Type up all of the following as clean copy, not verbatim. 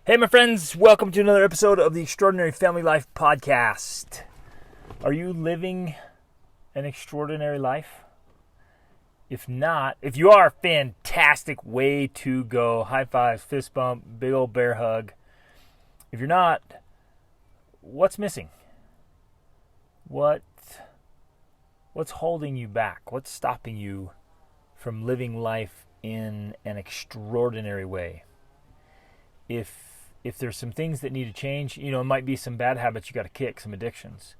Hey, my friends, welcome to another episode of the Extraordinary Family Life Podcast. Are you living an extraordinary life? If not, if you are, fantastic, way to go. High fives, fist bump, big old bear hug. If you're not, what's missing? What's holding you back? What's stopping you from living life in an extraordinary way? If there's some things that need to change, it might be some bad habits you got to kick, some addictions.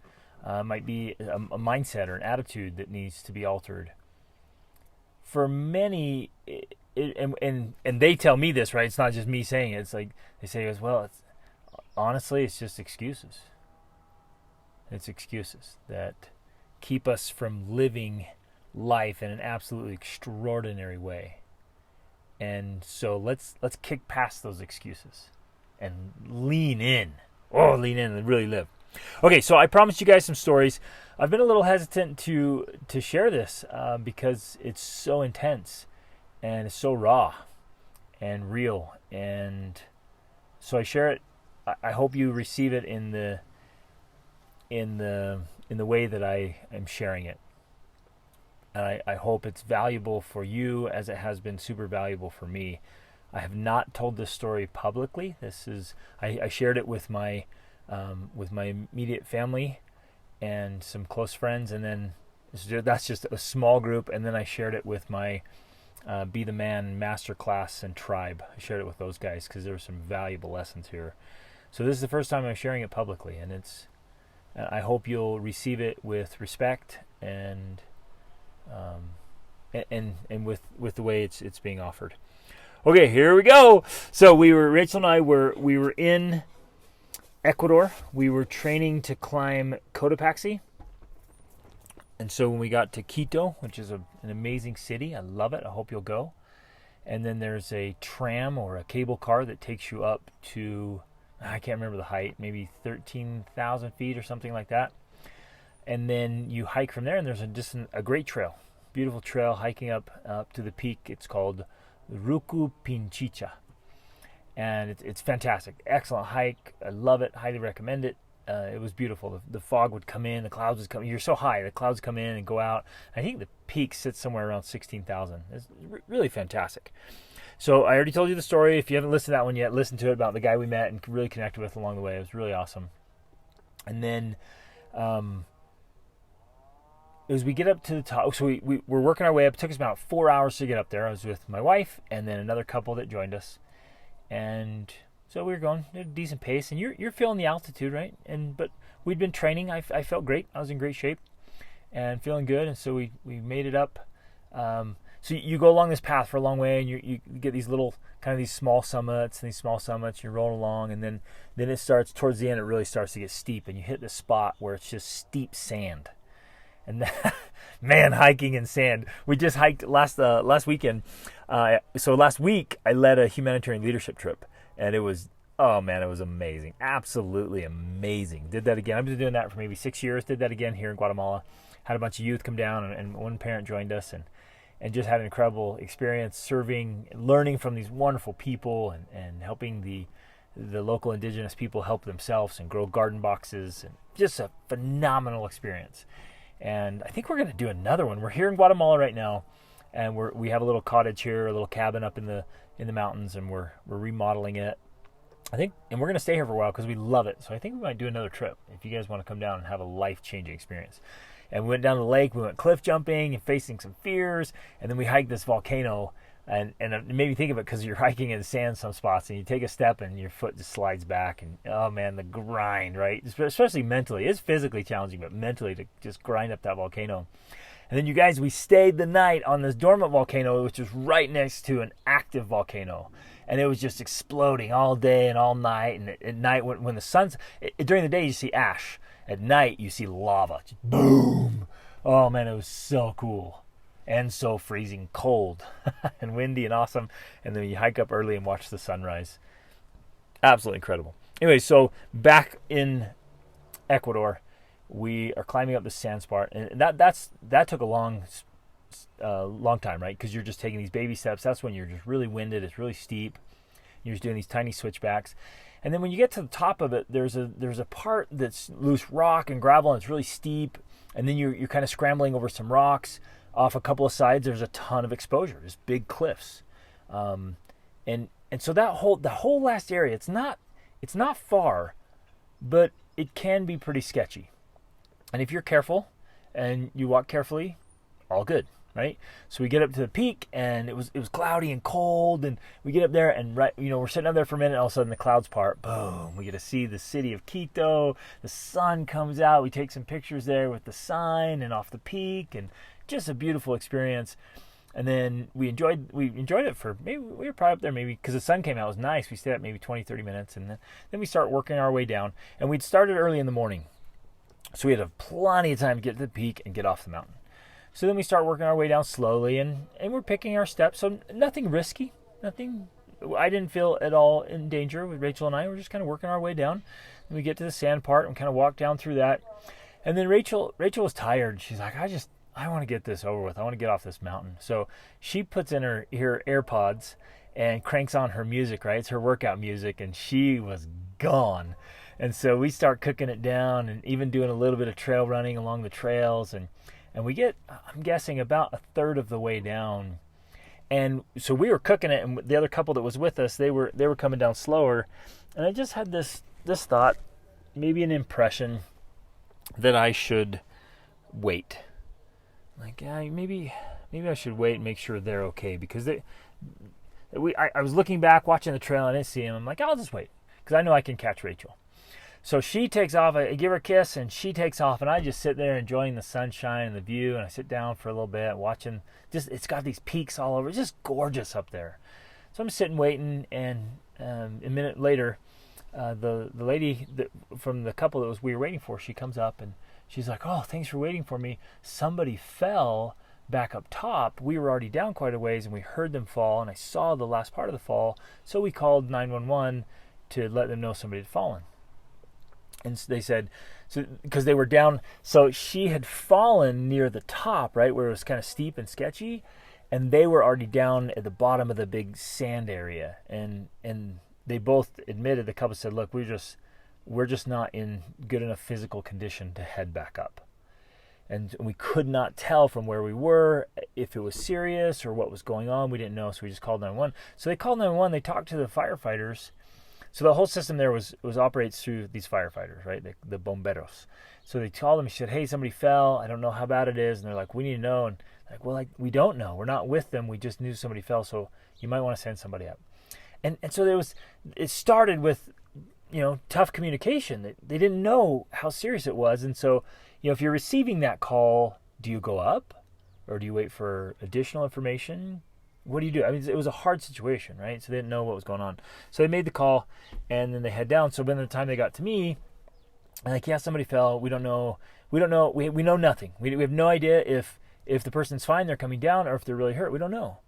It might be a mindset or an attitude that needs to be altered. For many, and they tell me this, right? It's not just me saying it. It's like they say as well. Honestly, it's just excuses. It's excuses that keep us from living life in an absolutely extraordinary way. And so let's kick past those excuses and lean in. Lean in and really live. Okay, so I promised you guys some stories. I've been a little hesitant to share this because it's so intense and it's so raw and real. And so I share it. I hope you receive it in the way that I am sharing it. I hope it's valuable for you as it has been super valuable for me. I have not told this story publicly. I shared it with my immediate family and some close friends, and then that's just a small group. And then I shared it with my Be the Man masterclass and tribe. I shared it with those guys because there were some valuable lessons here. So this is the first time I'm sharing it publicly, and I hope you'll receive it with respect and with the way it's being offered. Okay, here we go. So Rachel and I were in Ecuador. We were training to climb Cotopaxi. And so when we got to Quito, which is an amazing city, I love it. I hope you'll go. And then there's a tram or a cable car that takes you up to, I can't remember the height, maybe 13,000 feet or something like that. And then you hike from there, and there's just a great trail, beautiful trail hiking up to the peak. It's called Ruku Pinchicha, and it's fantastic, excellent hike. I love it, highly recommend it. It was beautiful. The fog would come in, the clouds would come. You're so high, the clouds come in and go out. I think the peak sits somewhere around 16,000. It's really fantastic. So I already told you the story. If you haven't listened to that one yet, listen to it, about the guy we met and really connected with along the way. It was really awesome. And then as we get up to the top, so we're working our way up. It took us about 4 hours to get up there. I was with my wife and then another couple that joined us, and so we were going at a decent pace. And you're feeling the altitude, right? But we'd been training. I felt great. I was in great shape and feeling good. And so we made it up. So you go along this path for a long way, and you get these little these small summits, you're rolling along, and then it starts towards the end. It really starts to get steep, and you hit this spot where it's just steep sand. And man, hiking in sand. We just hiked last weekend. So last week I led a humanitarian leadership trip, and it was amazing, absolutely amazing. Did that again. I've been doing that for maybe 6 years. Did that again here in Guatemala. Had a bunch of youth come down, and one parent joined us, and just had an incredible experience serving, learning from these wonderful people, and helping the local indigenous people help themselves and grow garden boxes, and just a phenomenal experience. And I think we're going to do another one. We're here in Guatemala right now, and we have a little cottage here, a little cabin up in the mountains, and we're remodeling it. I think, and we're going to stay here for a while because we love it. So I think we might do another trip if you guys want to come down and have a life-changing experience. And we went down to the lake. We went cliff jumping and facing some fears, and then we hiked this volcano. And it made me think of it because you're hiking in sand some spots, and you take a step and your foot just slides back, and oh man, the grind, right? Especially mentally. It's physically challenging, but mentally to just grind up that volcano. And then you guys, we stayed the night on this dormant volcano, which is right next to an active volcano. And it was just exploding all day and all night. And at night, when the sun's, during the day you see ash. At night you see lava, just boom. Oh man, it was so cool. And so freezing cold and windy and awesome. And then you hike up early and watch the sunrise. Absolutely incredible. Anyway, so back in Ecuador, we are climbing up the sand spar, and that took a long time, right? Because you're just taking these baby steps. That's when you're just really winded. It's really steep. You're just doing these tiny switchbacks. And then when you get to the top of it, there's a part that's loose rock and gravel, and it's really steep. And then you're kind of scrambling over some rocks. Off a couple of sides, there's a ton of exposure. There's big cliffs. And so the whole last area, it's not far, but it can be pretty sketchy. And if you're careful and you walk carefully, all good, right? So we get up to the peak, and it was cloudy and cold, and we get up there, and we're sitting up there for a minute, and all of a sudden the clouds part, boom, we get to see the city of Quito. The sun comes out. We take some pictures there with the sign and off the peak, and just a beautiful experience. And then we enjoyed it for maybe, we were probably up there maybe because the sun came out. It was nice. We stayed up maybe 20-30 minutes, and then we start working our way down. And we'd started early in the morning, so we had plenty of time to get to the peak and get off the mountain. So then we start working our way down slowly, and we're picking our steps. So nothing risky, nothing. I didn't feel at all in danger with Rachel and I. We're just kind of working our way down. And we get to the sand part and kind of walk down through that. And then Rachel was tired. She's like, I want to get this over with. I want to get off this mountain. So she puts in her AirPods and cranks on her music, right? It's her workout music, and she was gone. And so we start cooking it down and even doing a little bit of trail running along the trails. And we get, I'm guessing, about a third of the way down. And so we were cooking it, and the other couple that was with us, they were coming down slower. And I just had this thought, maybe an impression, that I should wait. Like, yeah, maybe I should wait and make sure they're okay, because I was looking back, watching the trail, and I didn't see him. I'm like, I'll just wait, because I know I can catch Rachel. So she takes off. I give her a kiss, and she takes off, and I just sit there enjoying the sunshine and the view, and I sit down for a little bit watching. It's got these peaks all over. It's just gorgeous up there. So I'm sitting waiting, and a minute later, the lady from the couple that we were waiting for, she comes up, and she's like, oh, thanks for waiting for me. Somebody fell back up top. We were already down quite a ways, and we heard them fall, and I saw the last part of the fall, so we called 911 to let them know somebody had fallen. And they said, so because they were down, so she had fallen near the top, right, where it was kind of steep and sketchy, and they were already down at the bottom of the big sand area. And they both admitted, the couple said, look, we're just not in good enough physical condition to head back up. And we could not tell from where we were if it was serious or what was going on. We didn't know, so we just called 911. So they called 911, they talked to the firefighters. So the whole system there was operates through these firefighters, right? The bomberos. So they called them. She said, "Hey, somebody fell. I don't know how bad it is." And they're like, "We need to know." And we don't know. We're not with them. We just knew somebody fell. So you might want to send somebody up. And so it started with, tough communication. They didn't know how serious it was. And so, if you're receiving that call, do you go up, or do you wait for additional information? What do you do? I mean, it was a hard situation, right? So they didn't know what was going on. So they made the call, and then they head down. So by the time they got to me, I'm like, yeah, somebody fell. We don't know. We know nothing. We have no idea if the person's fine, they're coming down, or if they're really hurt. We don't know.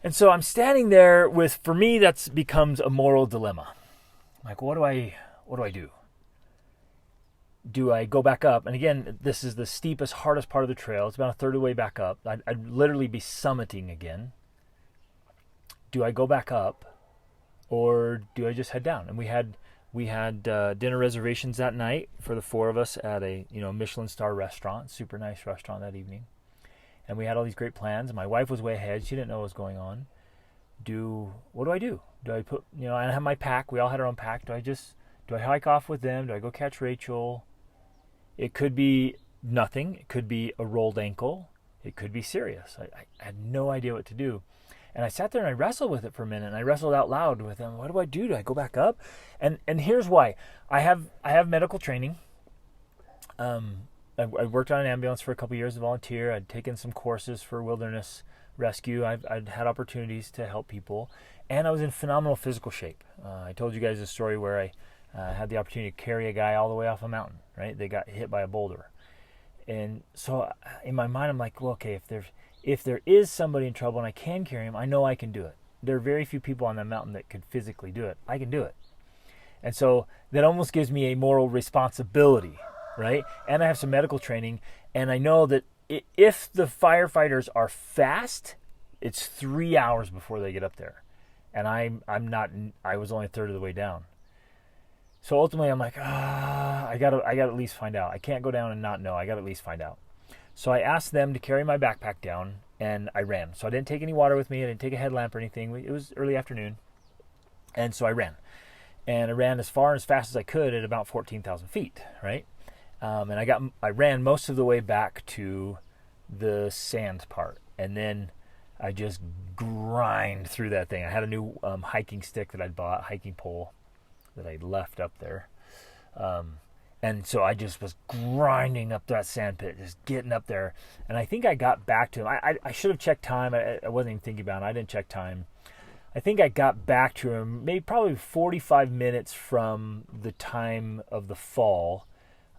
And so I'm standing there for me, that becomes a moral dilemma. Like, what do I do? Do I go back up? And again, this is the steepest, hardest part of the trail. It's about a third of the way back up. I'd literally be summiting again. Do I go back up, or do I just head down? And we had dinner reservations that night for the four of us at a Michelin star restaurant, super nice restaurant that evening. And we had all these great plans. My wife was way ahead. She didn't know what was going on. What do I do? Do I put, and I have my pack. We all had our own pack. Do I hike off with them? Do I go catch Rachel? It could be nothing. It could be a rolled ankle. It could be serious. I had no idea what to do. And I sat there and I wrestled with it for a minute, and I wrestled out loud with them. What do I do? Do I go back up? And here's why. I have medical training. I worked on an ambulance for a couple of years as a volunteer. I'd taken some courses for wilderness rescue. I'd had opportunities to help people, and I was in phenomenal physical shape. I told you guys a story where I had the opportunity to carry a guy all the way off a mountain, right? They got hit by a boulder. And so in my mind, I'm like, well, okay, if there is somebody in trouble and I can carry him, I know I can do it. There are very few people on that mountain that could physically do it. I can do it. And so that almost gives me a moral responsibility, right? And I have some medical training, and I know that if the firefighters are fast, it's 3 hours before they get up there. and I was only a third of the way down. So ultimately, I'm like, I gotta at least find out. I can't go down and not know. I gotta at least find out. So I asked them to carry my backpack down, and I ran. So I didn't take any water with me. I didn't take a headlamp or anything. It was early afternoon, and so I ran. And I ran as far and as fast as I could at about 14,000 feet, right? And I ran most of the way back to the sand part, and then I just grind through that thing. I had a new hiking stick that I'd bought, hiking pole that I'd left up there. And so I just was grinding up that sand pit, just getting up there. And I think I got back to him. I should have checked time. I wasn't even thinking about it. I didn't check time. I think I got back to him probably 45 minutes from the time of the fall.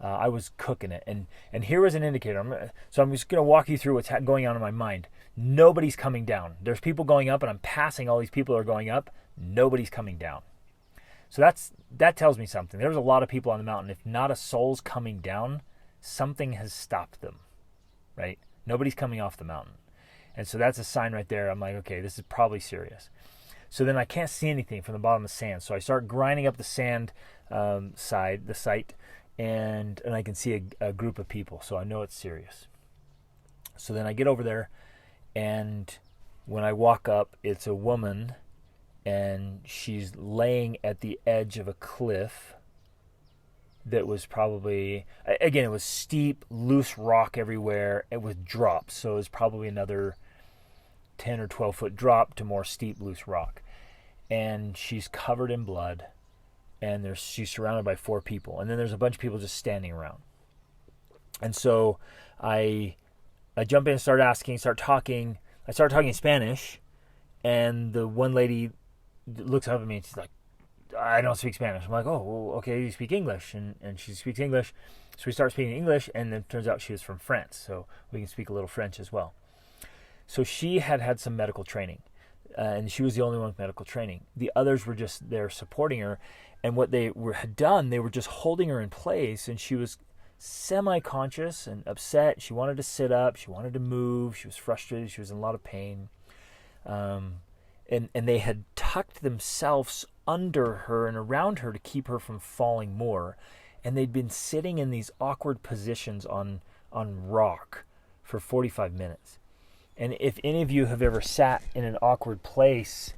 I was cooking it. And here was an indicator. So I'm just going to walk you through what's going on in my mind. Nobody's coming down. There's people going up, and I'm passing all these people that are going up. Nobody's coming down. So that tells me something. There's a lot of people on the mountain. If not a soul's coming down, something has stopped them, right? Nobody's coming off the mountain. And so that's a sign right there. I'm like, okay, this is probably serious. So then I can't see anything from the bottom of the sand. So I start grinding up the sand site, and I can see a group of people. So I know it's serious. So then I get over there, and when I walk up, it's a woman, and she's laying at the edge of a cliff that was probably, again, it was steep, loose rock everywhere. It was drops, so it was probably another 10 or 12 foot drop to more steep, loose rock. And she's covered in blood, and she's surrounded by 4 people. And then there's a bunch of people just standing around. And so I jump in and start talking. I start talking Spanish, and the one lady looks up at me and she's like, I don't speak Spanish. I'm like, oh, well, okay, you speak English. And she speaks English. So we start speaking English, and then it turns out she was from France. So we can speak a little French as well. So she had some medical training, and she was the only one with medical training. The others were just there supporting her. And what they had done, they were just holding her in place, and she was semi-conscious and upset. She wanted to sit up. She wanted to move. She was frustrated. She was in a lot of pain. And they had tucked themselves under her and around her to keep her from falling more. And they'd been sitting in these awkward positions on rock for 45 minutes. And if any of you have ever sat in an awkward place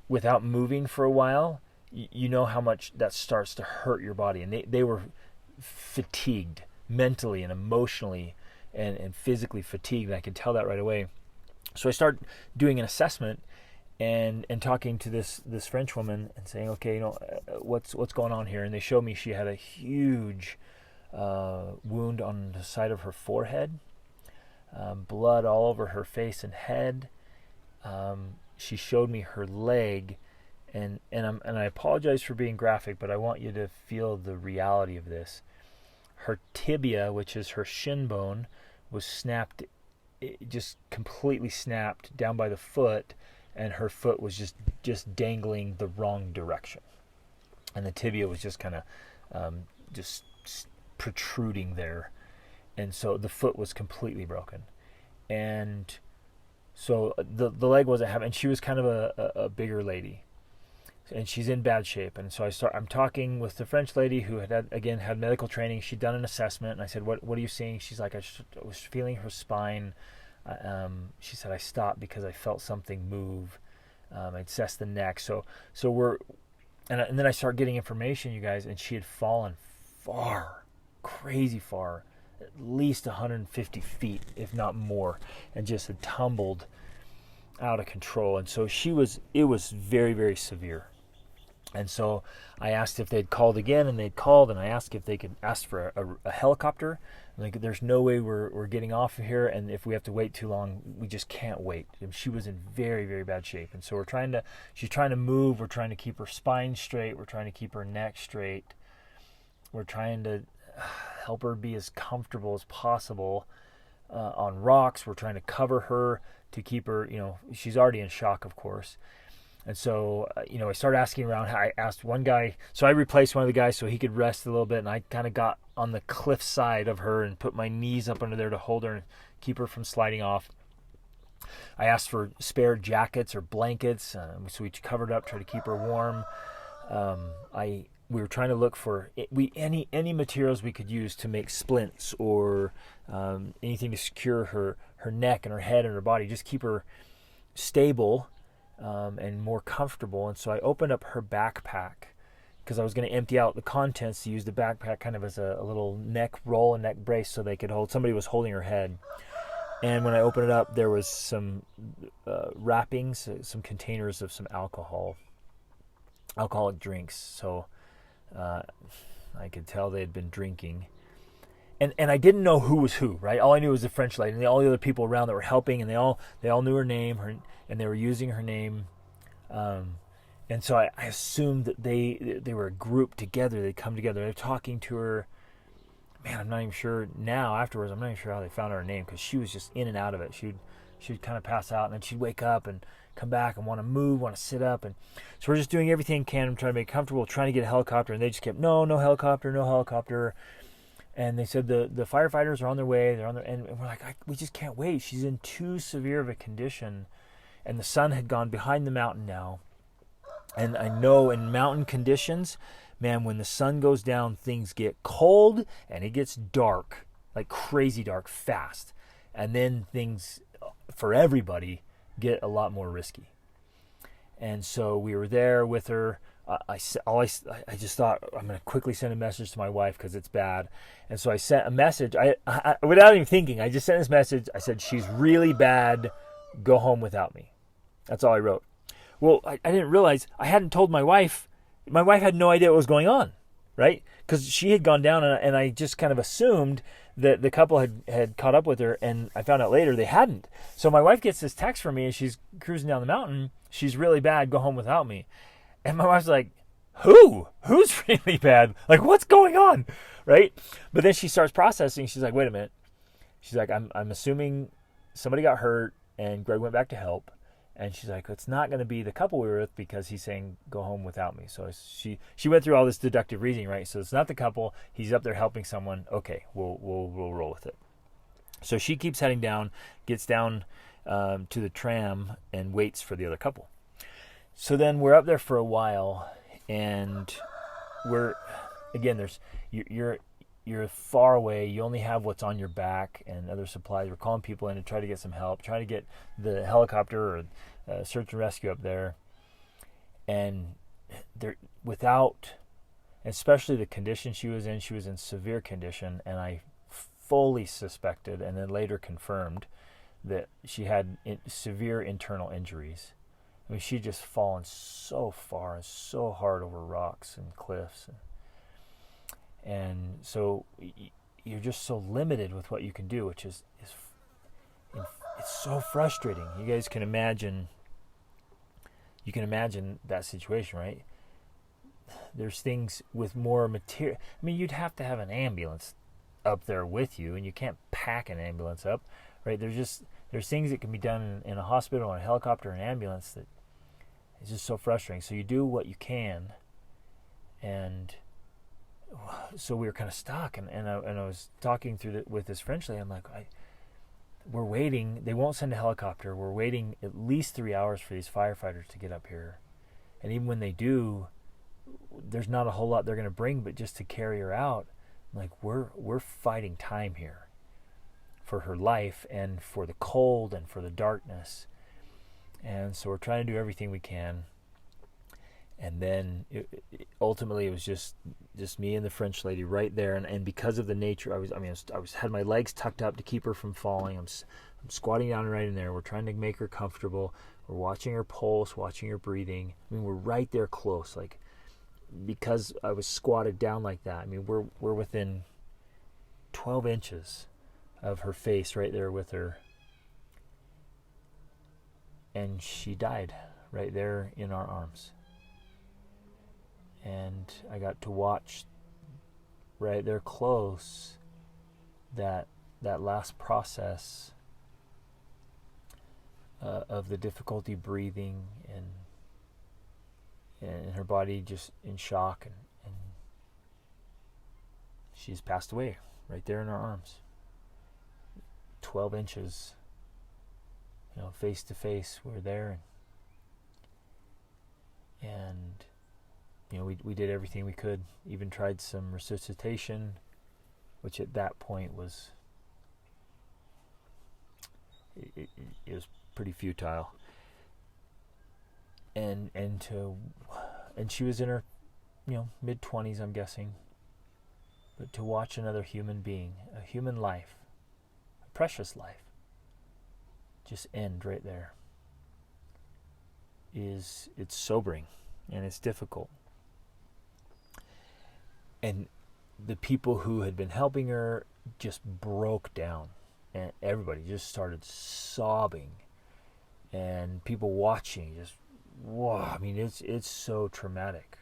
without moving for a while, you know how much that starts to hurt your body. And they were fatigued mentally and emotionally and physically fatigued. And I could tell that right away. So I start doing an assessment and talking to this French woman and saying, okay, what's going on here? And they showed me she had a huge wound on the side of her forehead, blood all over her face and head. She showed me her leg, and I apologize for being graphic, but I want you to feel the reality of this. Her tibia, which is her shin bone, was snapped. It just completely snapped down by the foot, and her foot was just dangling the wrong direction, and the tibia was just kind of just protruding there, and so the foot was completely broken. And so the leg wasn't having, and she was kind of a bigger lady, and she's in bad shape. And so I'm talking with the French lady who had medical training. She'd done an assessment, and I said, what are you seeing? She's like, I was feeling her spine. She said, I stopped because I felt something move. I assessed the neck. So and then I start getting information, you guys, and she had fallen far, crazy far, at least 150 feet, if not more, and just had tumbled out of control. And so it was very, very severe. And so I asked if they'd called again, and they'd called, and I asked if they could ask for a helicopter. Like, there's no way we're getting off of here, and if we have to wait too long, we just can't wait. And she was in very, very bad shape. And so she's trying to move. We're trying to keep her spine straight. We're trying to keep her neck straight. We're trying to help her be as comfortable as possible on rocks. We're trying to cover her to keep her, she's already in shock, of course. And so, I started asking around. I asked one guy, so I replaced one of the guys so he could rest a little bit, and I kind of got on the cliff side of her and put my knees up under there to hold her and keep her from sliding off. I asked for spare jackets or blankets, so we covered up, tried to keep her warm. We were trying to look for any materials we could use to make splints or anything to secure her neck and her head and her body, just keep her stable and more comfortable. And so I opened up her backpack because I was going to empty out the contents to use the backpack kind of as a little neck roll and neck brace so they could hold. Somebody was holding her head. And when I opened it up, there was some wrappings, some containers of some alcoholic drinks. So I could tell they had been drinking. And I didn't know who was who, right? All I knew was the French lady and all the other people around that were helping, and they all knew her name, and they were using her name. And so I assumed that they were a group together. They'd come together. They're talking to her. Man, I'm not even sure now. Afterwards, I'm not even sure how they found her name because she was just in and out of it. She'd kind of pass out, and then she'd wake up and come back and want to move, want to sit up. And so we're just doing everything we can. I'm trying to make it comfortable, trying to get a helicopter, and they just kept, no helicopter, no helicopter. And they said the firefighters are on their way. And we're like, we just can't wait. She's in too severe of a condition, and the sun had gone behind the mountain now. And I know in mountain conditions, man, when the sun goes down, things get cold and it gets dark, like crazy dark, fast. And then things, for everybody, get a lot more risky. And so we were there with her. I just thought, I'm going to quickly send a message to my wife because it's bad. And so I sent a message. I without even thinking, I just sent this message. I said, she's really bad. Go home without me. That's all I wrote. Well, I didn't realize, I hadn't told my wife. My wife had no idea what was going on, right? Because she had gone down, and I just kind of assumed that the couple had caught up with her, and I found out later they hadn't. So my wife gets this text from me, and she's cruising down the mountain. She's really bad. Go home without me. And my wife's like, who? Who's really bad? Like, what's going on, right? But then she starts processing. She's like, wait a minute. She's like, I'm assuming somebody got hurt, and Greg went back to help. And she's like, it's not going to be the couple we were with because he's saying, go home without me. So she went through all this deductive reasoning, right? So it's not the couple. He's up there helping someone. Okay, we'll roll with it. So she keeps heading down, gets down to the tram and waits for the other couple. So then we're up there for a while, and you're far away. You only have what's on your back and other supplies. We're calling people in to try to get some help, trying to get the helicopter or search and rescue up there. And especially the condition she was in severe condition, and I fully suspected and then later confirmed that she had severe internal injuries. I mean, she'd just fallen so far and so hard over rocks and cliffs. And so you're just so limited with what you can do, which is it's so frustrating. You guys can imagine. You can imagine that situation, right? There's things with more material. I mean, you'd have to have an ambulance up there with you, and you can't pack an ambulance up, right? There's things that can be done in a hospital, or a helicopter, or an ambulance that is just so frustrating. So you do what you can, and so we were kind of stuck, and I was talking with this French lady. I'm like, we're waiting. They won't send a helicopter. We're waiting at least 3 hours for these firefighters to get up here, and even when they do, there's not a whole lot they're going to bring, but just to carry her out. Like, we're fighting time here for her life and for the cold and for the darkness, and so we're trying to do everything we can. And then ultimately it was just me and the French lady right there, and because of the nature, I had my legs tucked up to keep her from falling. I'm squatting down right in there. We're trying to make her comfortable. We're watching her pulse, watching her breathing. I mean, we're right there close, like, because I was squatted down like that. I mean, we're within 12 inches of her face right there with her, and she died right there in our arms. And I got to watch right there close that last process of the difficulty breathing, and her body just in shock, and she's passed away right there in our arms. 12 inches. face to face. We were there, and we did everything we could. Even tried some resuscitation, which at that point was it was pretty futile. And she was in her mid-20s, I'm guessing. But to watch another human being, a human life, a precious life, just end right there it's sobering, and it's difficult. And the people who had been helping her just broke down, and everybody just started sobbing, and people watching just, whoa, I mean, it's so traumatic,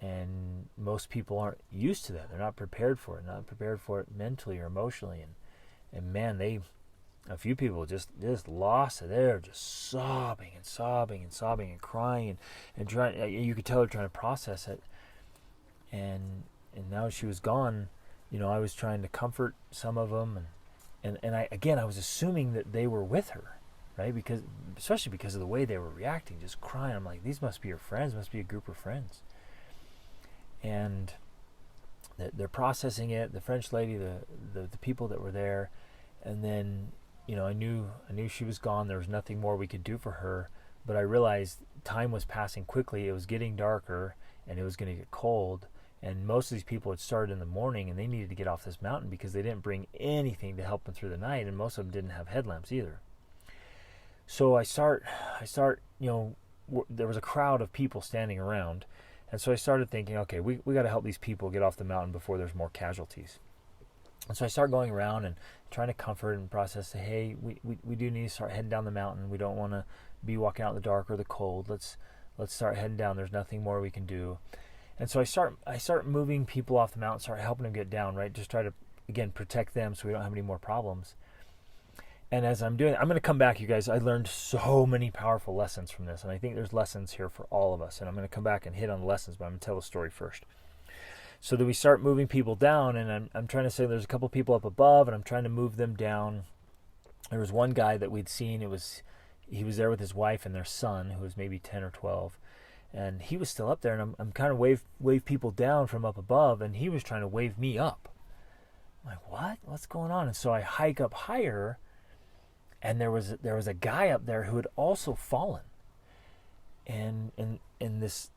and most people aren't used to that. They're not prepared for it mentally or emotionally, and man, a few people just lost it. They're just sobbing and crying and trying. You could tell they're trying to process it. And now she was gone. I was trying to comfort some of them, and I was assuming that they were with her, right? Especially because of the way they were reacting, just crying. I'm like, these must be her friends. Must be a group of friends. And they're processing it. The French lady, the people that were there, and then. I knew she was gone. There was nothing more we could do for her, but I realized time was passing quickly. It was getting darker, and it was going to get cold, and most of these people had started in the morning, and they needed to get off this mountain because they didn't bring anything to help them through the night, and most of them didn't have headlamps either. So I start, there was a crowd of people standing around, and so I started thinking, okay, we got to help these people get off the mountain before there's more casualties. And so I start going around and trying to comfort and process, say, hey, we do need to start heading down the mountain. We don't want to be walking out in the dark or the cold. Let's start heading down. There's nothing more we can do. And so I start moving people off the mountain, start helping them get down, right? Just try to, again, protect them so we don't have any more problems. And as I'm doing it, I'm going to come back, you guys. I learned so many powerful lessons from this, and I think there's lessons here for all of us. And I'm going to come back and hit on the lessons, but I'm going to tell the story first. So that we start moving people down, and I'm trying to say there's a couple people up above, and I'm trying to move them down. There was one guy that we'd seen. He was there with his wife and their son, who was maybe 10 or 12, and he was still up there. And I'm kind of wave people down from up above, and he was trying to wave me up. I'm like, what's going on? And so I hike up higher, and there was a guy up there who had also fallen, and this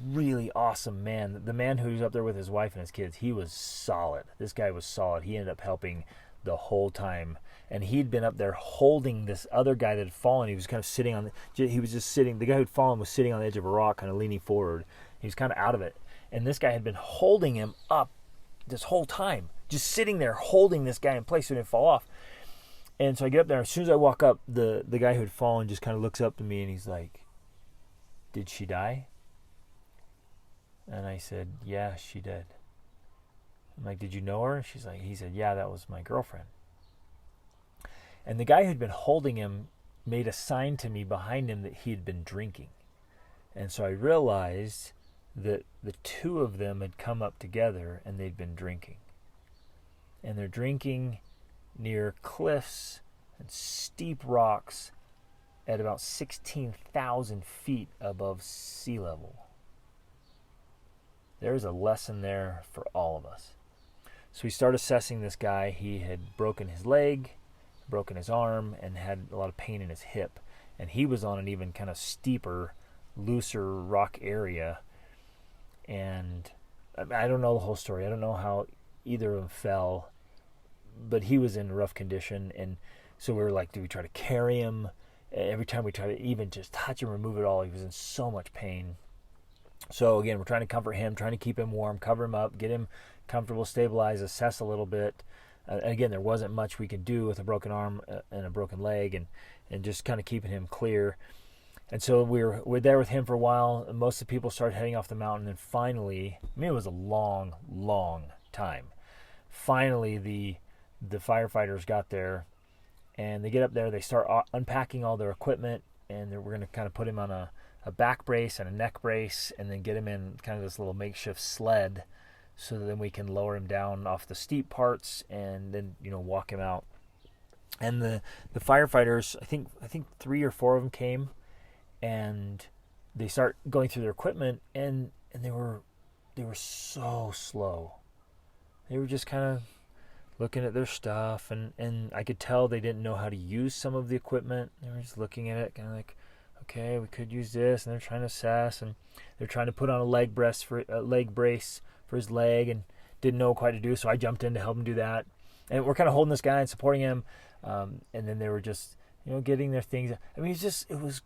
really awesome man, the man who was up there with his wife and his kids, he was solid. This guy was solid. He ended up helping the whole time, and he'd been up there holding this other guy that had fallen. He was kind of sitting he was just sitting, the guy who'd fallen was sitting on the edge of a rock, kind of leaning forward. He was kind of out of it, and this guy had been holding him up this whole time, just sitting there holding this guy in place so he didn't fall off. And so I get up there, as soon as I walk up, the guy who had fallen just kind of looks up to me, and he's like, "Did she die?" And I said, "Yeah, she did." I'm like, "Did you know her?" He said, "Yeah, that was my girlfriend." And the guy who'd been holding him made a sign to me behind him that he had been drinking. And so I realized that the two of them had come up together and they'd been drinking. And they're drinking near cliffs and steep rocks at about 16,000 feet above sea level. There's a lesson there for all of us. So we start assessing this guy. He had broken his leg, broken his arm, and had a lot of pain in his hip. And he was on an even kind of steeper, looser rock area. And I don't know the whole story. I don't know how either of them fell, but he was in rough condition. And so we were like, do we try to carry him? Every time we try to even just touch him, remove it all, he was in so much pain. So again, we're trying to comfort him, trying to keep him warm, cover him up, get him comfortable, stabilize, assess a little bit. Again, there wasn't much we could do with a broken arm and a broken leg, and just kind of keeping him clear. And so we're there with him for a while. Most of the people started heading off the mountain, and finally, I mean, it was a long, long time. Finally, the firefighters got there, and they get up there. They start unpacking all their equipment, and we're going to kind of put him on a back brace and a neck brace, and then get him in kind of this little makeshift sled, so that then we can lower him down off the steep parts and then walk him out. And the firefighters, I think 3 or 4 of them came, and they start going through their equipment, and they were so slow. They were just kind of looking at their stuff, and I could tell they didn't know how to use some of the equipment. They were just looking at it, kind of like, okay, we could use this, and they're trying to assess, and they're trying to put on a leg brace for his leg, and didn't know quite to do. So I jumped in to help him do that, and we're kind of holding this guy and supporting him, and then they were just getting their things. I mean, it was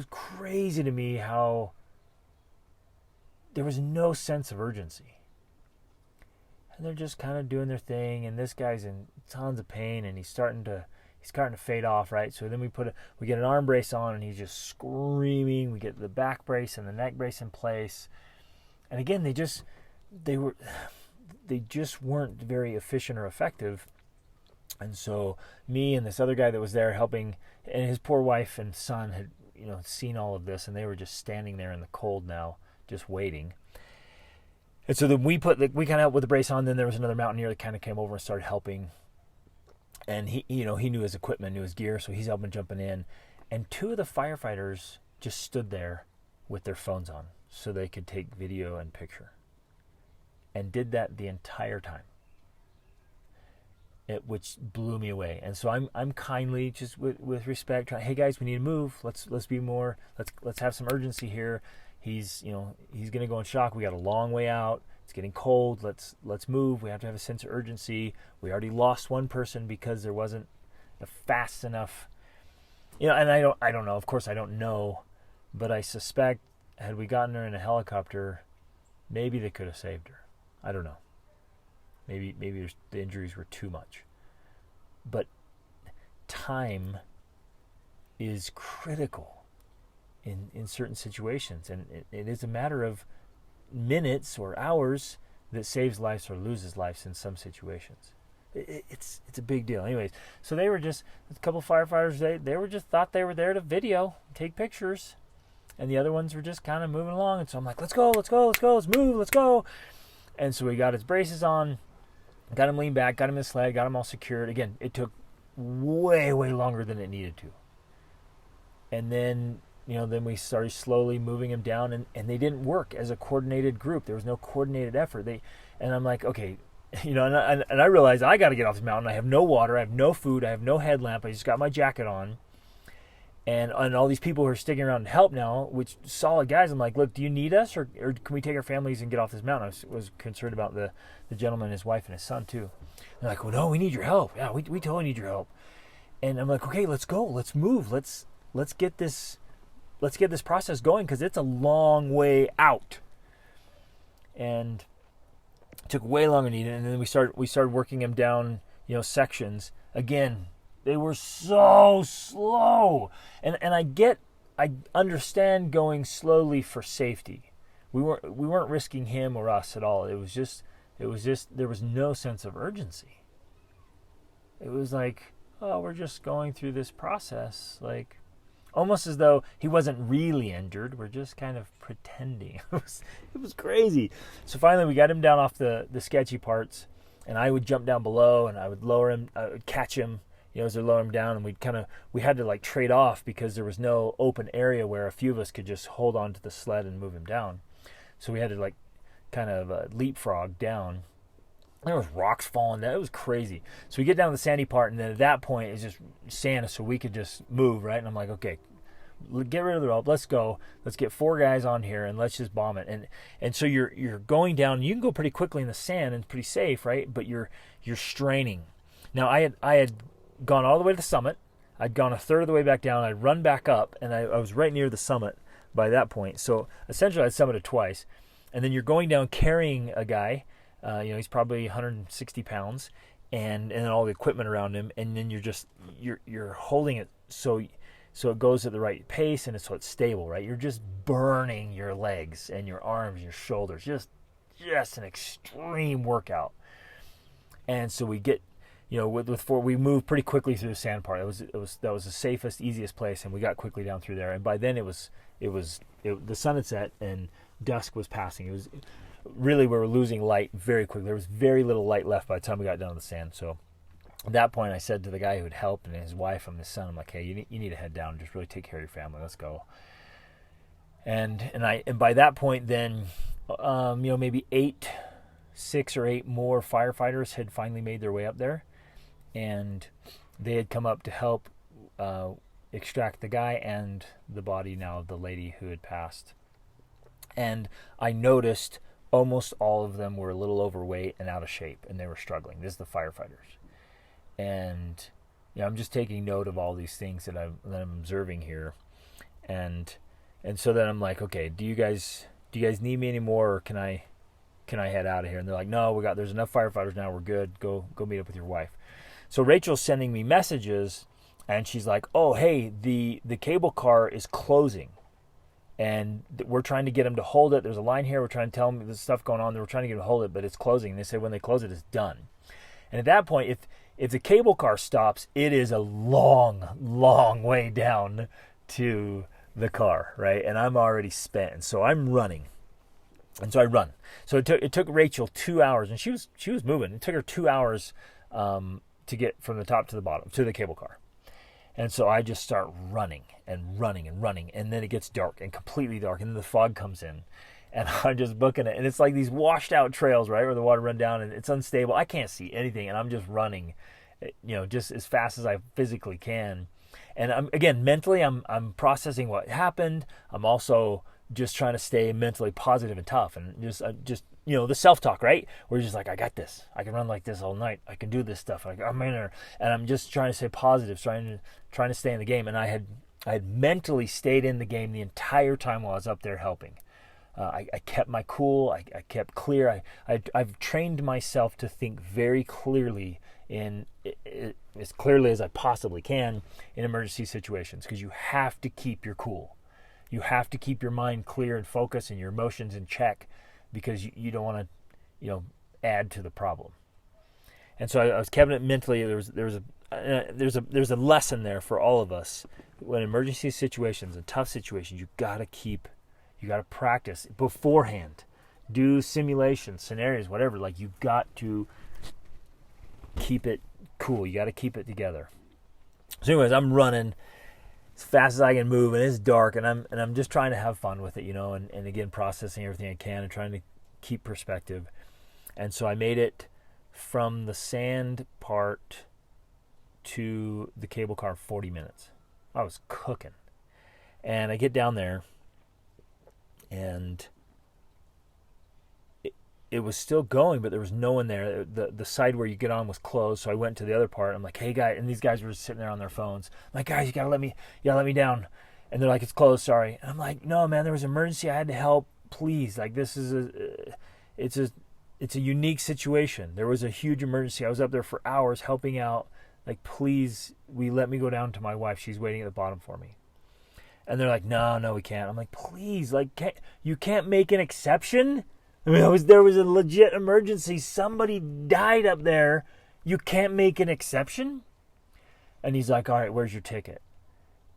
crazy to me how there was no sense of urgency. And they're just kind of doing their thing, and this guy's in tons of pain, and he's starting to fade off, right? So then we get an arm brace on, and he's just screaming. We get the back brace and the neck brace in place, and again, they just weren't very efficient or effective. And so me and this other guy that was there helping, and his poor wife and son had seen all of this, and they were just standing there in the cold now, just waiting. And so then we kind of helped with the brace on. Then there was another mountaineer that kind of came over and started helping. And he knew his equipment, knew his gear, so he's helping jumping in. And 2 of the firefighters just stood there with their phones on so they could take video and picture. And did that the entire time. Which blew me away. And so I'm kindly, just with respect, trying, hey guys, we need to move. Let's be more. Let's have some urgency here. He's gonna go in shock. We got a long way out. It's getting cold. Let's move. We have to have a sense of urgency. We already lost one person because there wasn't a fast enough. And I don't know. Of course, I don't know, but I suspect had we gotten her in a helicopter, maybe they could have saved her. I don't know. Maybe the injuries were too much. But time is critical in certain situations, and it is a matter of minutes or hours that saves lives or loses lives in some situations. It's a big deal. Anyways, so they were just a couple firefighters. They were just thought they were there to video, take pictures, and the other ones were just kind of moving along. And so I'm like, let's go, let's move, let's go. And so we got his braces on, got him leaned back, got him in the sled, got him all secured. Again, it took way longer than it needed to. And then then we started slowly moving him down, and they didn't work as a coordinated group. There was no coordinated effort. And I'm like, okay, and I realized I got to get off the mountain. I have no water, I have no food, I have no headlamp. I just got my jacket on, and all these people who are sticking around to help now, which solid guys. I'm like, look, do you need us, or can we take our families and get off this mountain? I was concerned about the gentleman, his wife, and his son too. They're like, well, no, we need your help. Yeah, we totally need your help. And I'm like, okay, let's go, let's move, let's get this process going, because it's a long way out. And it took way longer than needed. And then we started working him down, sections. Again, they were so slow. And I understand going slowly for safety. We weren't risking him or us at all. It was just there was no sense of urgency. It was like, oh, we're just going through this process, like almost as though he wasn't really injured. We're just kind of pretending. It was crazy. So finally we got him down off the sketchy parts, and I would jump down below, and I would lower him, I would catch him, as I lower him down, and we had to trade off, because there was no open area where a few of us could just hold on to the sled and move him down. So we had to leapfrog down. There was rocks falling down. It was crazy. So we get down to the sandy part, and then at that point it's just sand, so we could just move, right? And I'm like, okay, get rid of the rope. Let's go. Let's get 4 guys on here, and let's just bomb it. And so you're going down. You can go pretty quickly in the sand, and it's pretty safe, right? But you're straining. Now I had gone all the way to the summit. I'd gone a third of the way back down. I'd run back up, and I was right near the summit by that point. So essentially I'd summited twice. And then you're going down carrying a guy. He's probably 160 pounds, and then all the equipment around him, and then you're holding it so it goes at the right pace, and so it's stable, right? You're just burning your legs and your arms, and your shoulders, just an extreme workout. And so we get, with 4, we moved pretty quickly through the sand part. That was the safest, easiest place, and we got quickly down through there. And by then the sun had set and dusk was passing. It was really, we were losing light very quickly. There was very little light left by the time we got down to the sand. So At that point, I said to the guy who had helped and his wife and his son, I'm like, hey, you need to head down and just really take care of your family. Let's go. And by that point, then, maybe 6 or 8 more firefighters had finally made their way up there, and they had come up to help extract the guy and the body now of the lady who had passed. And I noticed almost all of them were a little overweight and out of shape, and they were struggling. This is the firefighters. And I'm just taking note of all these things that I'm observing here, and so then I'm like, okay, do you guys need me anymore, or can I head out of here? And they're like, no, there's enough firefighters now, we're good. Go meet up with your wife. So Rachel's sending me messages, and she's like, oh, hey, the cable car is closing, and we're trying to get them to hold it. There's a line here. We're trying to tell them there's stuff going on. We're trying to get them to hold it, but it's closing. And they say when they close it, it's done. And at that point, if the cable car stops, it is a long, long way down to the car, right? And I'm already spent, and so I'm running. And so I run. So it took Rachel 2 hours, and she was moving. It took her 2 hours to get from the top to the bottom to the cable car. And so I just start running and running and running, and then it gets dark and completely dark, and then the fog comes in, and I'm just booking it. And it's like these washed out trails, right, where the water run down, and it's unstable. I can't see anything, and I'm just running, just as fast as I physically can. And mentally, I'm processing what happened. I'm also just trying to stay mentally positive and tough, and just the self-talk, right? Where you're just like, I got this. I can run like this all night. I can do this stuff. I'm in there, and I'm just trying to stay positive, trying to stay in the game. And I had mentally stayed in the game the entire time while I was up there helping. I kept my cool. I kept clear. I've trained myself to think very clearly as clearly as I possibly can in emergency situations, because you have to keep your cool. You have to keep your mind clear and focused and your emotions in check, because you don't want to, add to the problem. And so I was keeping it mentally. There's a lesson there for all of us. When emergency situations and tough situations, you gotta practice beforehand. Do simulations, scenarios, whatever. Like, you got to keep it cool. You got to keep it together. So anyways, I'm running as fast as I can move, and it's dark, and I'm just trying to have fun with it, and again, processing everything I can and trying to keep perspective. And so I made it from the sand part to the cable car in 40 minutes. I was cooking. And I get down there, and it was still going, but there was no one there. The side where you get on was closed, so I went to the other part. I'm like, hey, guys, and these guys were sitting there on their phones. I'm like, guys, you gotta let me down. And they're like, it's closed, sorry. And I'm like, no, man, there was an emergency. I had to help. Please, like, this is it's a unique situation. There was a huge emergency. I was up there for hours helping out. Like, please, let me go down to my wife. She's waiting at the bottom for me. And they're like, no, we can't. I'm like, please, like, you can't make an exception? I mean, there was a legit emergency. Somebody died up there. You can't make an exception? And he's like, all right, where's your ticket?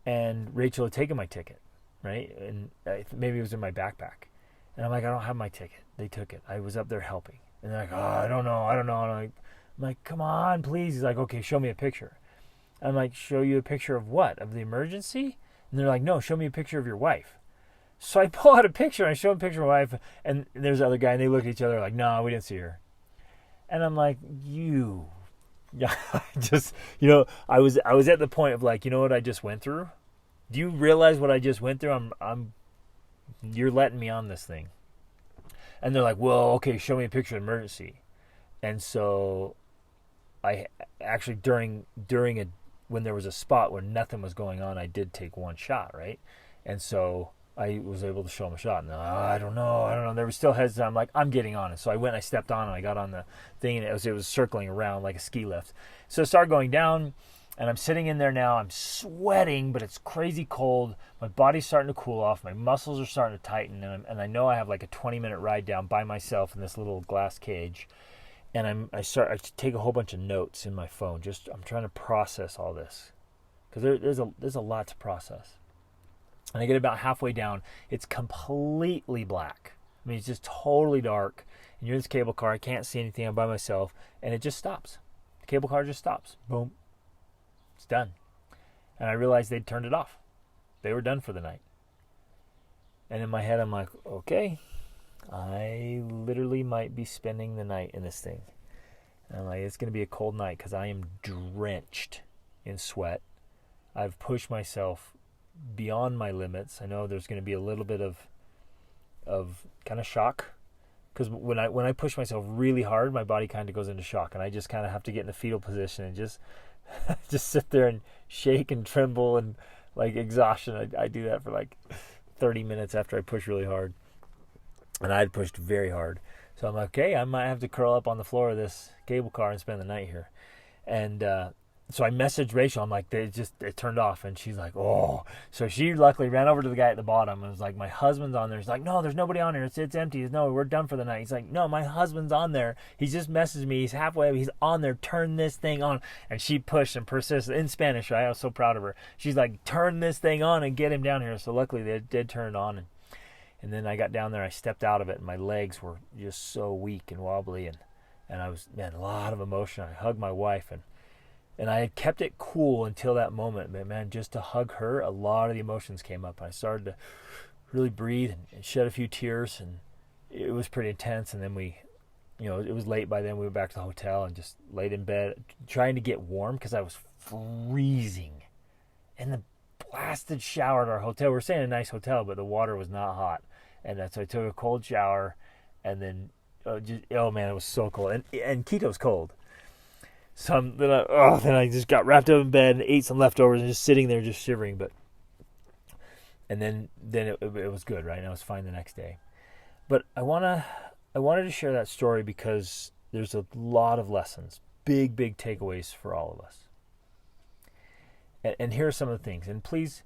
And Rachel had taken my ticket, right? And maybe it was in my backpack. And I'm like, I don't have my ticket. They took it. I was up there helping. And they're like, oh, I don't know. And I'm like, come on, please. He's like, okay, show me a picture. I'm like, show you a picture of what? Of the emergency? And they're like, no, show me a picture of your wife. So I pull out a picture, and I show a picture of my wife, and there's the other guy, and they look at each other like, no, we didn't see her. And I'm like, I was at the point of like, you know what I just went through? Do you realize what I just went through? You're letting me on this thing. And they're like, well, okay, show me a picture of the emergency. And so I actually, when there was a spot where nothing was going on, I did take one shot, right? And so I was able to show him a shot. No, I don't know. There was still heads down. I'm like, I'm getting on it. So I went, I stepped on, and I got on the thing, and it was circling around like a ski lift. So it started going down, and I'm sitting in there now. I'm sweating, but it's crazy cold. My body's starting to cool off. My muscles are starting to tighten, and I know I have like a 20-minute ride down by myself in this little glass cage. And I take a whole bunch of notes in my phone. I'm trying to process all this, because there's a lot to process. And I get about halfway down. It's completely black. I mean, it's just totally dark. And you're in this cable car. I can't see anything. I'm by myself. And it just stops. The cable car just stops. Boom. It's done. And I realized they'd turned it off. They were done for the night. And in my head, I'm like, okay, I literally might be spending the night in this thing. And I'm like, it's going to be a cold night because I am drenched in sweat. I've pushed myself beyond my limits. I know there's going to be a little bit of kind of shock, because when I push myself really hard, my body kind of goes into shock, and I just kind of have to get in a fetal position and just sit there and shake and tremble and like exhaustion. I do that for like 30 minutes after I push really hard, and I'd pushed very hard. So I'm like, okay, I might have to curl up on the floor of this cable car and spend the night here. And so I messaged Rachel. I'm like, it turned off. And she's like, oh. So she luckily ran over to the guy at the bottom and was like, my husband's on there. He's like, no, there's nobody on there. It's empty. No, we're done for the night. He's like, no, my husband's on there. He just messaged me. He's halfway. He's on there. Turn this thing on. And she pushed and persisted in Spanish. Right? I was so proud of her. She's like, turn this thing on and get him down here. So luckily they did turn it on. And then I got down there. I stepped out of it, and my legs were just so weak and wobbly. And I was, man, a lot of emotion. I hugged my wife, and I had kept it cool until that moment. But man, just to hug her, a lot of the emotions came up. I started to really breathe and shed a few tears, and it was pretty intense. And then it was late by then. We went back to the hotel and just laid in bed, trying to get warm because I was freezing. And the blasted shower at our hotel. We're staying in a nice hotel, but the water was not hot. And so I took a cold shower, and then oh man, it was so cold. And Quito's cold. So then I just got wrapped up in bed and ate some leftovers and just sitting there just shivering. And then it was good, right? And I was fine the next day. But I wanted to share that story because there's a lot of lessons, big takeaways for all of us. And here are some of the things. And please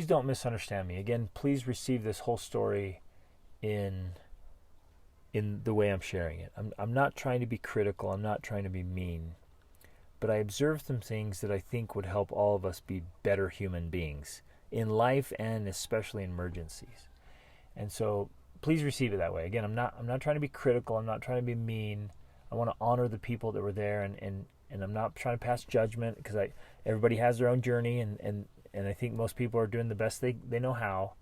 don't misunderstand me. Again, please receive this whole story in the way I'm sharing it. I'm not trying to be critical. I'm not trying to be mean. But I observed some things that I think would help all of us be better human beings in life and especially in emergencies. And so please receive it that way. Again, I'm not trying to be critical. I'm not trying to be mean. I want to honor the people that were there, and I'm not trying to pass judgment, because everybody has their own journey, and I think most people are doing the best they know how.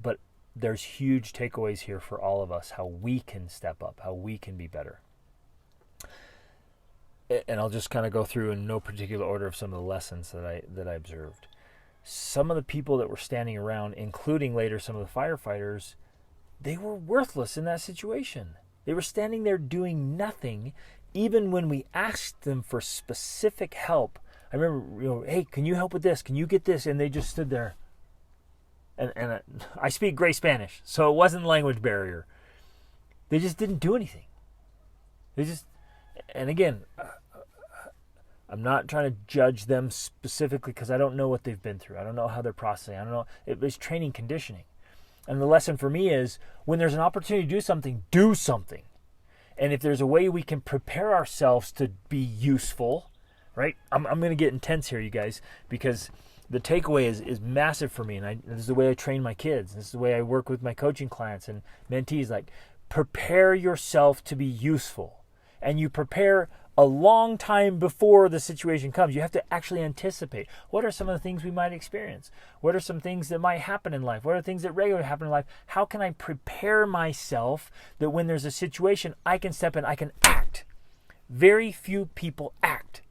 But there's huge takeaways here for all of us, how we can step up, how we can be better. And I'll just kind of go through in no particular order of some of the lessons that I observed. Some of the people that were standing around, including later some of the firefighters, they were worthless in that situation. They were standing there doing nothing, even when we asked them for specific help. I remember, hey, can you help with this? Can you get this? And they just stood there. And I speak great Spanish, so it wasn't a language barrier. They just didn't do anything. And again, I'm not trying to judge them specifically because I don't know what they've been through. I don't know how they're processing. I don't know. It was training conditioning. And the lesson for me is, when there's an opportunity to do something, do something. And if there's a way we can prepare ourselves to be useful, right? I'm going to get intense here, you guys, because the takeaway is massive for me. And this is the way I train my kids. This is the way I work with my coaching clients and mentees. Like, prepare yourself to be useful. And you prepare a long time before the situation comes. You have to actually anticipate. What are some of the things we might experience? What are some things that might happen in life? What are things that regularly happen in life? How can I prepare myself that when there's a situation, I can step in, I can act? Very few people act.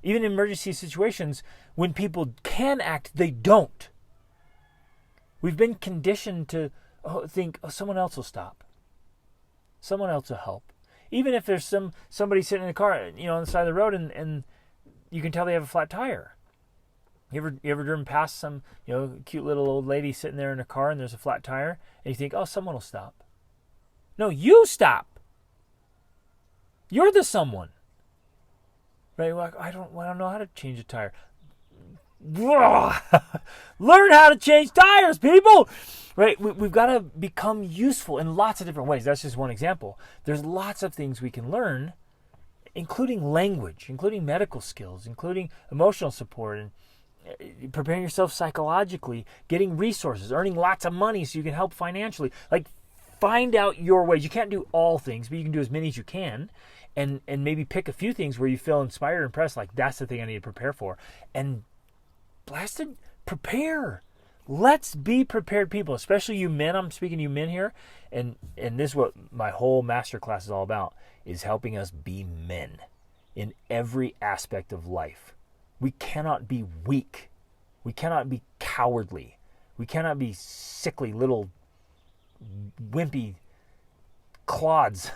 Even in emergency situations, when people can act, they don't. We've been conditioned to think, someone else will stop. Someone else will help. Even if there's somebody sitting in a car, on the side of the road, and you can tell they have a flat tire. You ever driven past some, cute little old lady sitting there in a car and there's a flat tire, and you think, someone will stop. No, you stop. You're the someone. Right? Like, I don't know how to change a tire. Learn how to change tires, people. Right? We've got to become useful in lots of different ways. That's just one example. There's lots of things we can learn, including language, including medical skills, including emotional support, and preparing yourself psychologically, getting resources, earning lots of money so you can help financially. Like, find out your ways. You can't do all things, but you can do as many as you can, and maybe pick a few things where you feel inspired or impressed, like that's the thing I need to prepare for. And blasted, prepare. Let's be prepared people, especially you men. I'm speaking to you men here, and this is what my whole masterclass is all about, is helping us be men in every aspect of life. We cannot be weak. We cannot be cowardly. We cannot be sickly little wimpy clods.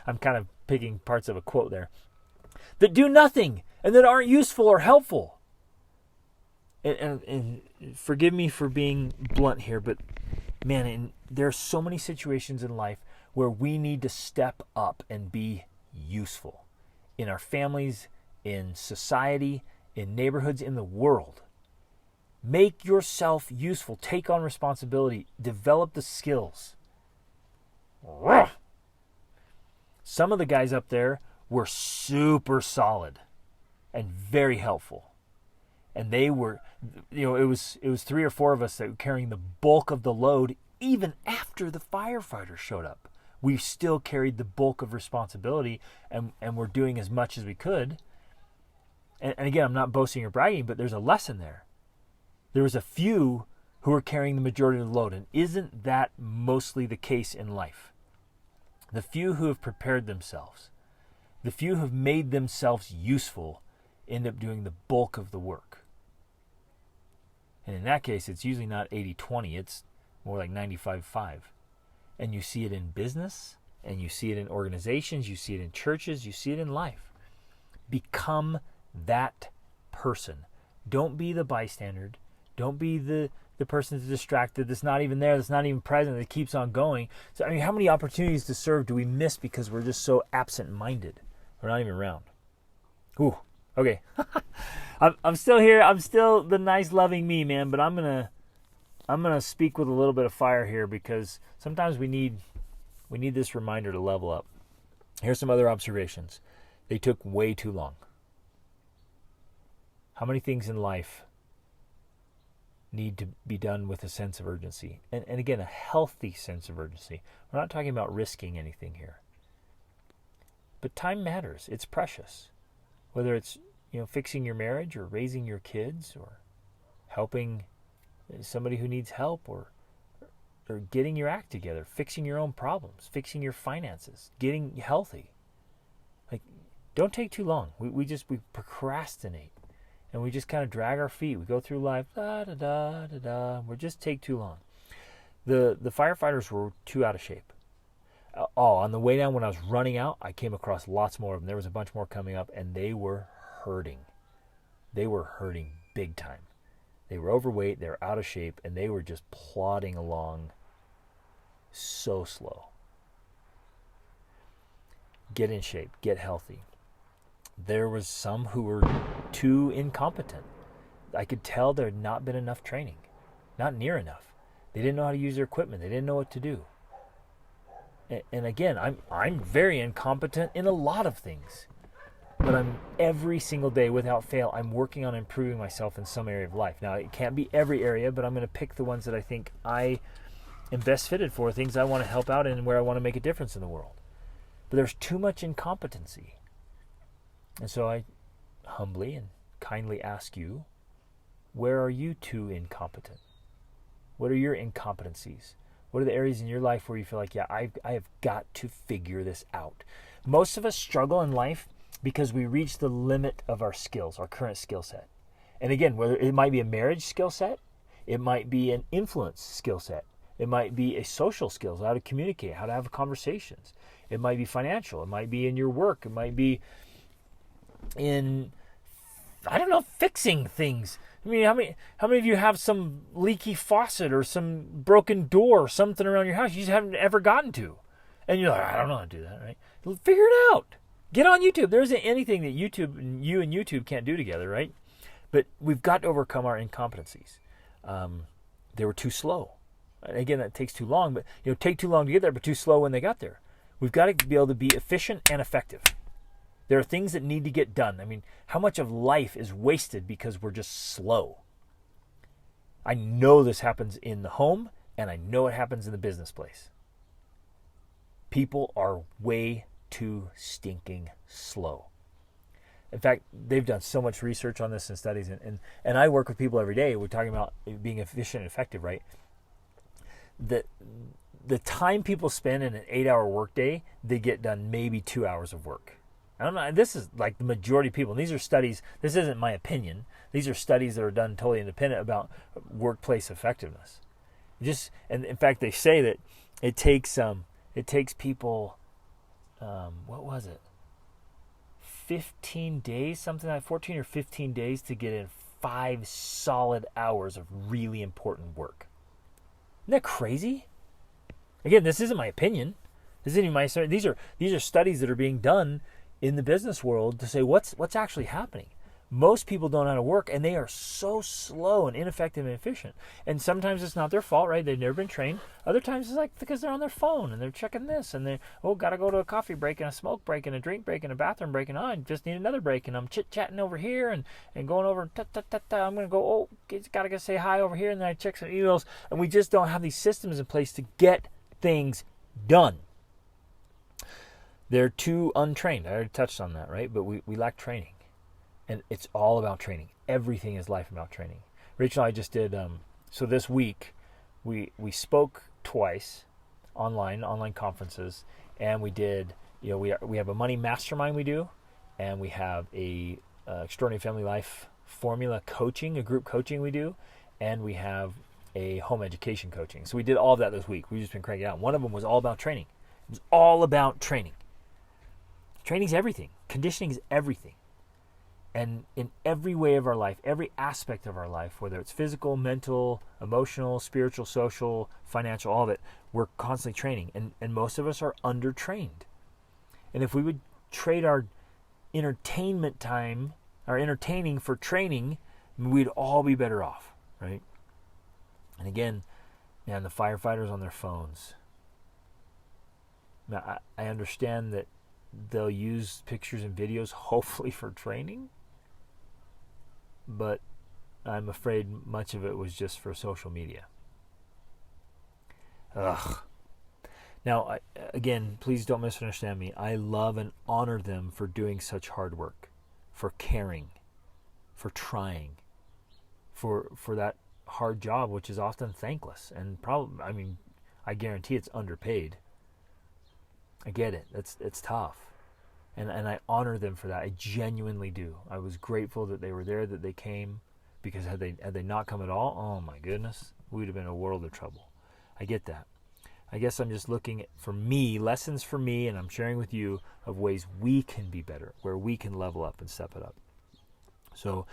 I'm kind of picking parts of a quote there. That do nothing and that aren't useful or helpful. And forgive me for being blunt here, but man, there are so many situations in life where we need to step up and be useful in our families, in society, in neighborhoods, in the world. Make yourself useful. Take on responsibility. Develop the skills. Some of the guys up there were super solid and very helpful. And they were, it was 3 or 4 of us that were carrying the bulk of the load even after the firefighters showed up. We still carried the bulk of responsibility and we're doing as much as we could. And again, I'm not boasting or bragging, but there's a lesson there. There was a few who were carrying the majority of the load. And isn't that mostly the case in life? The few who have prepared themselves, the few who have made themselves useful, end up doing the bulk of the work. And in that case, it's usually not 80-20. It's more like 95-5. And you see it in business, and you see it in organizations, you see it in churches, you see it in life. Become that person. Don't be the bystander. Don't be the person that's distracted, that's not even there, that's not even present, that keeps on going. So, I mean, how many opportunities to serve do we miss because we're just so absent-minded? We're not even around. Ooh, okay. I'm still here. I'm still the nice, loving me, man, but I'm gonna speak with a little bit of fire here because sometimes we need this reminder to level up. Here's some other observations. They took way too long. How many things in life need to be done with a sense of urgency? And again, a healthy sense of urgency. We're not talking about risking anything here. But time matters. It's precious. Whether it's, fixing your marriage or raising your kids or helping somebody who needs help or getting your act together, fixing your own problems, fixing your finances, getting healthy. Like, don't take too long. We procrastinate. And we just kind of drag our feet. We go through life, da-da-da-da-da. We just take too long. The firefighters were too out of shape. On the way down when I was running out, I came across lots more of them. There was a bunch more coming up, and they were hurting. They were hurting big time. They were overweight, they were out of shape, and they were just plodding along so slow. Get in shape. Get healthy. There was some who were too incompetent. I could tell there had not been enough training. Not near enough. They didn't know how to use their equipment. They didn't know what to do. And again, I'm very incompetent in a lot of things. But I'm every single day, without fail, I'm working on improving myself in some area of life. Now, it can't be every area, but I'm going to pick the ones that I think I am best fitted for, things I want to help out in and where I want to make a difference in the world. But there's too much incompetency. And so I humbly and kindly ask you, where are you too incompetent? What are your incompetencies? What are the areas in your life where you feel like, I have got to figure this out? Most of us struggle in life because we reach the limit of our skills, our current skill set. And again, whether it might be a marriage skill set, it might be an influence skill set, it might be a social skills, how to communicate, how to have conversations. It might be financial, it might be in your work, it might be in, fixing things. I mean, how many of you have some leaky faucet or some broken door or something around your house you just haven't ever gotten to? And you're like, I don't know how to do that, right? Figure it out. Get on YouTube. There isn't anything that you and YouTube can't do together, right? But we've got to overcome our incompetencies. They were too slow. And again, that takes too long, but take too long to get there, but too slow when they got there. We've got to be able to be efficient and effective. There are things that need to get done. I mean, how much of life is wasted because we're just slow? I know this happens in the home, and I know it happens in the business place. People are way too stinking slow. In fact, they've done so much research on this and studies, and I work with people every day. We're talking about being efficient and effective, right? The time people spend in an 8-hour workday, they get done maybe 2 hours of work. I don't know. This is like the majority of people. And these are studies. This isn't my opinion. These are studies that are done totally independent about workplace effectiveness. And in fact, they say that it takes people, what was it? 15 days, something like 14 or 15 days to get in 5 solid hours of really important work. Isn't that crazy? Again, this isn't my opinion. This isn't even my story. These are studies that are being done in the business world to say what's actually happening. Most people don't know how to work, and they are so slow and ineffective and inefficient. And sometimes it's not their fault, right? They've never been trained. Other times it's like because they're on their phone and they're checking this, and they got to go to a coffee break and a smoke break and a drink break and a bathroom break, and I just need another break, and I'm chit chatting over here and going over. I'm gonna go. Gotta go say hi over here, and then I check some emails, and we just don't have these systems in place to get things done. They're too untrained. I already touched on that, right? But we lack training. And it's all about training. Everything is life about training. Rachel and I just did, so this week, we spoke twice online conferences, and we did, we have a money mastermind we do, and we have a extraordinary family life formula coaching, a group coaching we do, and we have a home education coaching. So we did all of that this week. We've just been cranking it out. One of them was all about training. It was all about training. Training's everything. Conditioning is everything. And in every way of our life, every aspect of our life, whether it's physical, mental, emotional, spiritual, social, financial, all of it, we're constantly training. And most of us are undertrained. And if we would trade our entertainment time, our entertaining for training, we'd all be better off, right? And again, man, the firefighters on their phones. Now, I understand that they'll use pictures and videos, hopefully for training, but I'm afraid much of it was just for social media. Ugh. Now, again, please don't misunderstand me. I love and honor them for doing such hard work, for caring, for trying, for that hard job, which is often thankless and I guarantee it's underpaid. I get it. It's tough. And I honor them for that. I genuinely do. I was grateful that they were there, that they came, because had they not come at all, oh my goodness, we would have been in a world of trouble. I get that. I guess I'm just looking at, for me, lessons for me, and I'm sharing with you of ways we can be better, where we can level up and step it up. So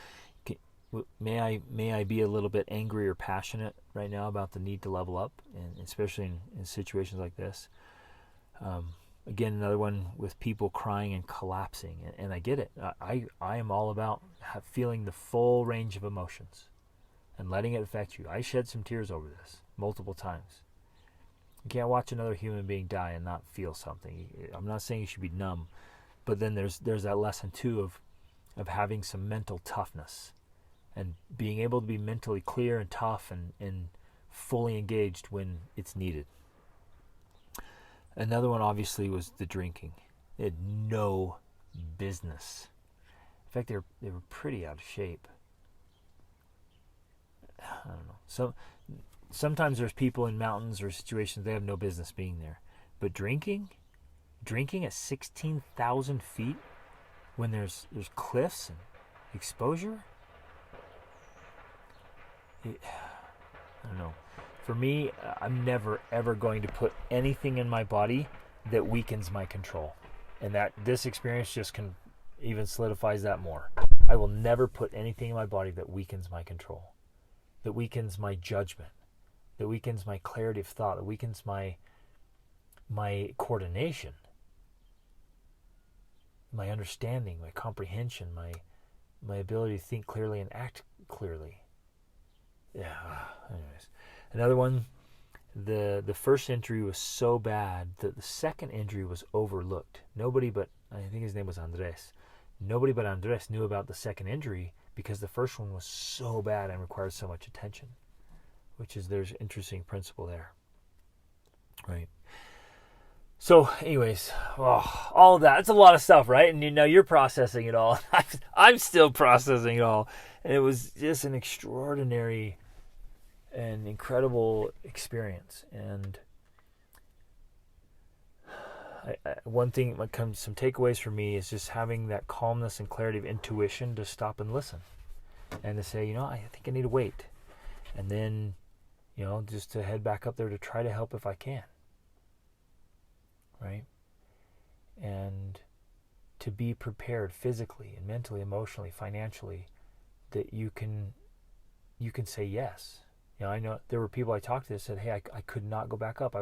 may I be a little bit angry or passionate right now about the need to level up, and especially in situations like this. Again, another one with people crying and collapsing, and I get it. I am all about feeling the full range of emotions and letting it affect you. I shed some tears over this multiple times. You can't watch another human being die and not feel something. I'm not saying you should be numb, but then there's that lesson too of having some mental toughness and being able to be mentally clear and tough and fully engaged when it's needed. Another one, obviously, was the drinking. They had no business. In fact, they were pretty out of shape. I don't know. Sometimes there's people in mountains or situations, they have no business being there. But drinking at 16,000 feet when there's cliffs and exposure, I don't know. For me, I'm never, ever going to put anything in my body that weakens my control. And that this experience just even solidifies that more. I will never put anything in my body that weakens my control, that weakens my judgment, that weakens my clarity of thought, that weakens my coordination, my understanding, my comprehension, my ability to think clearly and act clearly. Yeah, anyways. Another one, the first injury was so bad that the second injury was overlooked. Nobody but, I think his name was Andres, nobody but Andres knew about the second injury because the first one was so bad and required so much attention, there's interesting principle there, right? So, anyways, all of that. It's a lot of stuff, right? And you're processing it all. I'm still processing it all. And it was just an extraordinary and incredible experience. And one thing that comes, some takeaways for me is just having that calmness and clarity of intuition to stop and listen. And to say, I think I need to wait. And then, just to head back up there to try to help if I can. Right? And to be prepared physically and mentally, emotionally, financially, that you can say yes. I know there were people I talked to that said, hey, I could not go back up. I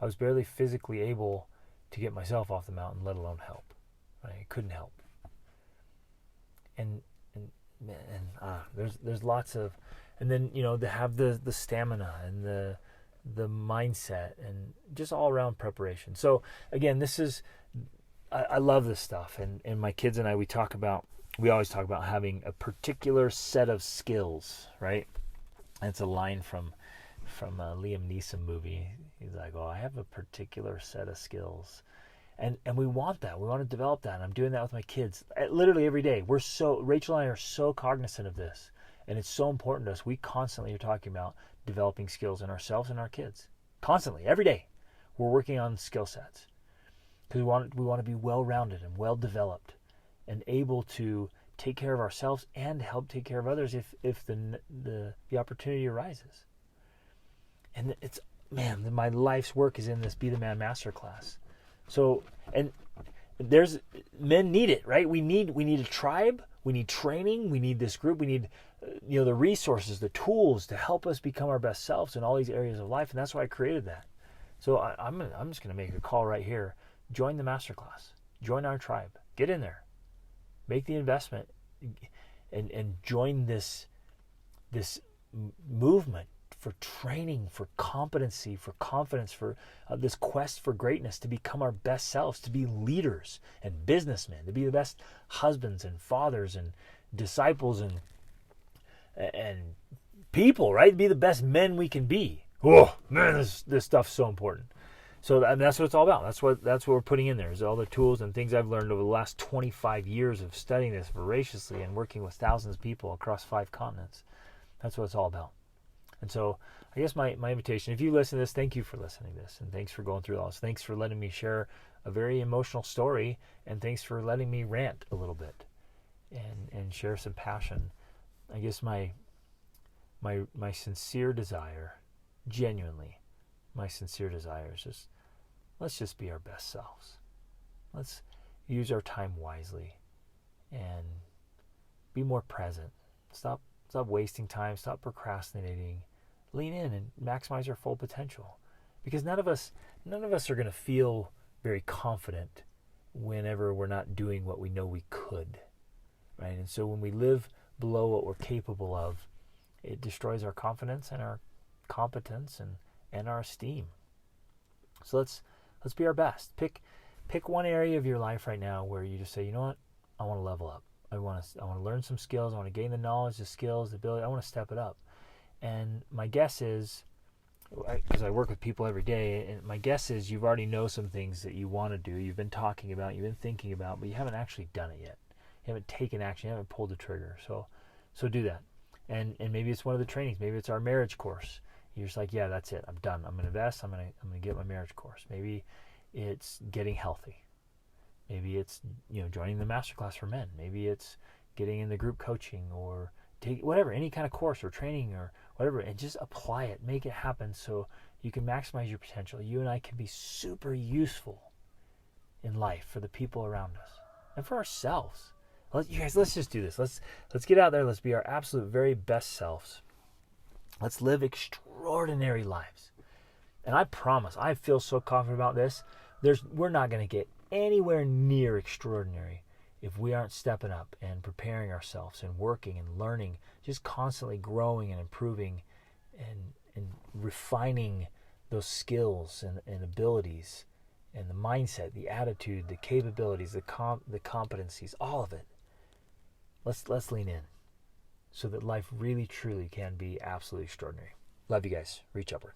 was barely physically able to get myself off the mountain, let alone help. Right? I couldn't help. And there's lots of, and then to have the stamina and the mindset and just all around preparation. So again, this is, I love this stuff, and my kids and I, we always talk about having a particular set of skills, right? That's a line from a Liam Neeson movie. He's like, I have a particular set of skills. And we want that. We want to develop that. And I'm doing that with my kids literally every day. Rachel and I are so cognizant of this. And it's so important to us. We constantly are talking about developing skills in ourselves and our kids. Constantly, every day. We're working on skill sets. Because we want to be well-rounded and well-developed and able to take care of ourselves and help take care of others if the opportunity arises. And it's, man, my life's work is in this Be the Man Masterclass. So, and men need it, right? We need a tribe. We need training. We need this group. We need, the resources, the tools to help us become our best selves in all these areas of life. And that's why I created that. So I'm just going to make a call right here. Join the masterclass. Join our tribe. Get in there. Make the investment and join this movement for training, for competency, for confidence, for this quest for greatness, to become our best selves, to be leaders and businessmen, to be the best husbands and fathers and disciples and people, right? To be the best men we can be. Oh man, this stuff's so important. So that's what it's all about. That's what we're putting in there, is all the tools and things I've learned over the last 25 years of studying this voraciously and working with thousands of people across 5 continents. That's what it's all about. And so I guess my invitation, if you listen to this, thank you for listening to this. And thanks for going through all this. Thanks for letting me share a very emotional story. And thanks for letting me rant a little bit and share some passion. I guess my sincere desire, genuinely, my sincere desire is just, let's just be our best selves. Let's use our time wisely and be more present. Stop wasting time. Stop procrastinating. Lean in and maximize our full potential. Because none of us are going to feel very confident whenever we're not doing what we know we could, right? And so when we live below what we're capable of, it destroys our confidence and our competence and our esteem. So let's be our best. Pick one area of your life right now where you just say, you know what, I want to level up. I want to learn some skills. I want to gain the knowledge, the skills, the ability. I want to step it up. And my guess is, because I work with people every day, and my guess is you've already know some things that you want to do. You've been talking about, you've been thinking about, but you haven't actually done it yet. You haven't taken action. You haven't pulled the trigger. So do that. And maybe it's one of the trainings. Maybe it's our marriage course. You're just like, yeah, that's it. I'm done. I'm going to invest. I'm going to get my marriage course. Maybe it's getting healthy. Maybe it's joining the masterclass for men. Maybe it's getting in the group coaching or take whatever, any kind of course or training or whatever, and just apply it, make it happen so you can maximize your potential. You and I can be super useful in life for the people around us and for ourselves. You guys, let's just do this. Let's get out there. Let's be our absolute very best selves. Let's live extraordinary lives. And I promise, I feel so confident about this. We're not going to get anywhere near extraordinary if we aren't stepping up and preparing ourselves and working and learning, just constantly growing and improving and refining those skills and abilities and the mindset, the attitude, the capabilities, the competencies, all of it. Let's lean in so that life really, truly can be absolutely extraordinary. Love you guys. Reach upward.